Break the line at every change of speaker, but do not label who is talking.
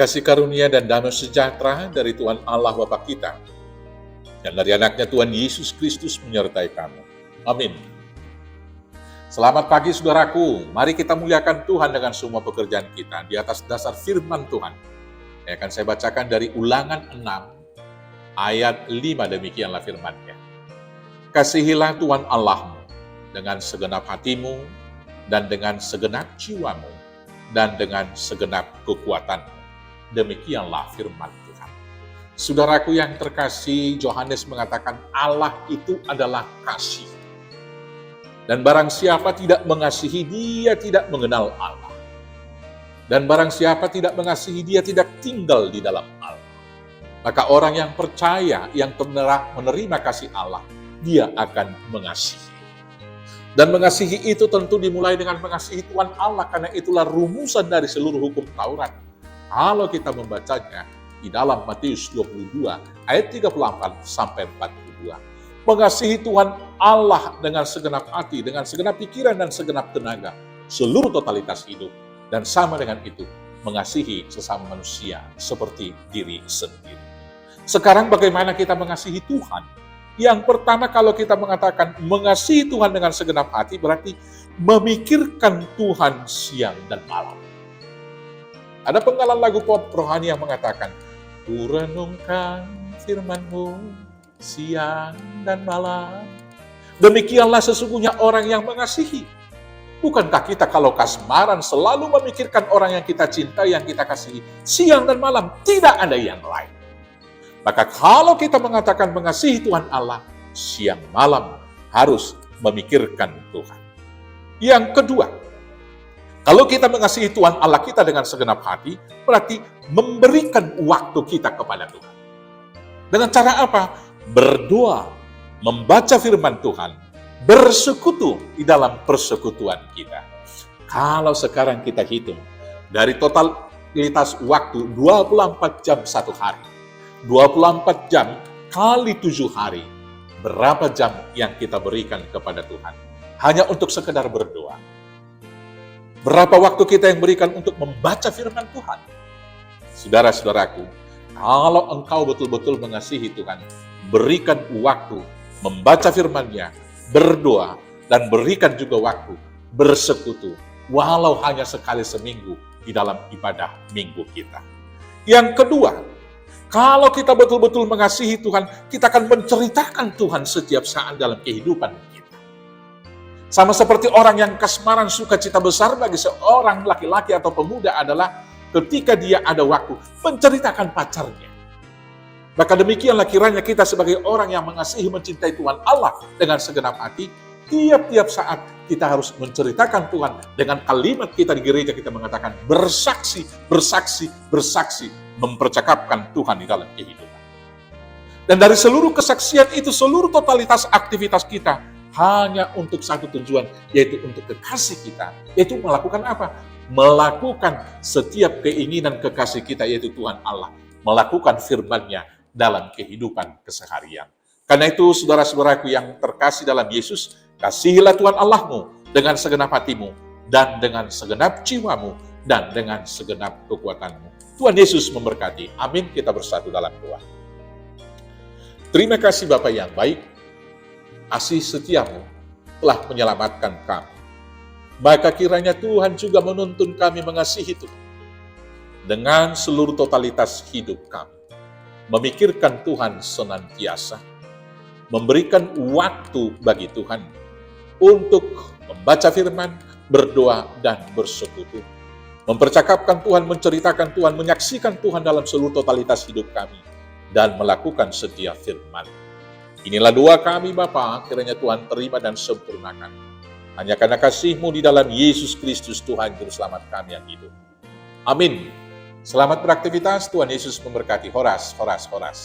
Kasih karunia dan damai sejahtera dari Tuhan Allah Bapa kita dan dari anaknya Tuhan Yesus Kristus menyertai kamu. Amin. Selamat pagi saudaraku, mari kita muliakan Tuhan dengan semua pekerjaan kita di atas dasar firman Tuhan. Yang akan saya bacakan dari Ulangan 6 ayat 5, demikianlah firman-Nya. Kasihilah Tuhan Allahmu dengan segenap hatimu dan dengan segenap jiwamu dan dengan segenap kekuatanmu. Demikianlah firman Tuhan. Saudaraku yang terkasih, Yohanes mengatakan Allah itu adalah kasih. Dan barang siapa tidak mengasihi, dia tidak mengenal Allah. Dan barang siapa tidak mengasihi, dia tidak tinggal di dalam Allah. Maka orang yang percaya, yang menerima kasih Allah, dia akan mengasihi. Dan mengasihi itu tentu dimulai dengan mengasihi Tuhan Allah, karena itulah rumusan dari seluruh hukum Taurat. Kalau kita membacanya di dalam Matius 22 ayat 34 sampai 42. Mengasihi Tuhan Allah dengan segenap hati, dengan segenap pikiran dan segenap tenaga, seluruh totalitas hidup. Dan sama dengan itu, mengasihi sesama manusia seperti diri sendiri. Sekarang bagaimana kita mengasihi Tuhan? Yang pertama, kalau kita mengatakan mengasihi Tuhan dengan segenap hati, berarti memikirkan Tuhan siang dan malam. Ada penggalan lagu pop rohani yang mengatakan, ku renungkan firman-Mu siang dan malam. Demikianlah sesungguhnya orang yang mengasihi. Bukankah kita kalau kasmaran selalu memikirkan orang yang kita cintai, yang kita kasihi, siang dan malam, tidak ada yang lain. Maka kalau kita mengatakan mengasihi Tuhan Allah, siang malam harus memikirkan Tuhan. Yang kedua, kalau kita mengasihi Tuhan Allah kita dengan segenap hati, berarti memberikan waktu kita kepada Tuhan. Dengan cara apa? Berdoa, membaca firman Tuhan, bersekutu di dalam persekutuan kita. Kalau sekarang kita hitung, dari totalitas waktu 24 jam satu hari, 24 jam kali 7 hari, berapa jam yang kita berikan kepada Tuhan? Hanya untuk sekedar berdoa. Berapa waktu kita yang berikan untuk membaca firman Tuhan? Saudara-saudaraku, kalau engkau betul-betul mengasihi Tuhan, berikan waktu membaca firman-Nya, berdoa, dan berikan juga waktu bersekutu, walau hanya sekali seminggu di dalam ibadah minggu kita. Yang kedua, kalau kita betul-betul mengasihi Tuhan, kita akan menceritakan Tuhan setiap saat dalam kehidupan kita. Sama seperti orang yang kasmaran, sukacita besar bagi seorang laki-laki atau pemuda adalah ketika dia ada waktu menceritakan pacarnya. Maka demikianlah kiranya kita sebagai orang yang mengasihi, mencintai Tuhan Allah dengan segenap hati, tiap-tiap saat kita harus menceritakan Tuhan dengan kalimat kita di gereja, kita mengatakan bersaksi, bersaksi, bersaksi, mempercakapkan Tuhan di dalam kehidupan. Dan dari seluruh kesaksian itu, seluruh totalitas aktivitas kita hanya untuk satu tujuan, yaitu untuk kekasih kita. Yaitu melakukan apa? Melakukan setiap keinginan kekasih kita, yaitu Tuhan Allah. Melakukan firman-Nya dalam kehidupan keseharian. Karena itu, saudara-saudaraku yang terkasih dalam Yesus, kasihilah Tuhan Allahmu dengan segenap hatimu, dan dengan segenap jiwamu, dan dengan segenap kekuatanmu. Tuhan Yesus memberkati. Amin. Kita bersatu dalam doa. Terima kasih Bapa yang baik, kasih setiamu telah menyelamatkan kami. Maka kiranya Tuhan juga menuntun kami mengasihi Tuhan dengan seluruh totalitas hidup kami. Memikirkan Tuhan senantiasa, memberikan waktu bagi Tuhan untuk membaca firman, berdoa, dan bersekutu. Mempercakapkan Tuhan, menceritakan Tuhan, menyaksikan Tuhan dalam seluruh totalitas hidup kami, dan melakukan setiap firman. Inilah doa kami Bapa, kiranya Tuhan terima dan sempurnakan. Hanya karena kasih-Mu di dalam Yesus Kristus Tuhan Juru Selamat kami yang hidup. Amin. Selamat beraktivitas, Tuhan Yesus memberkati. Horas, horas, horas.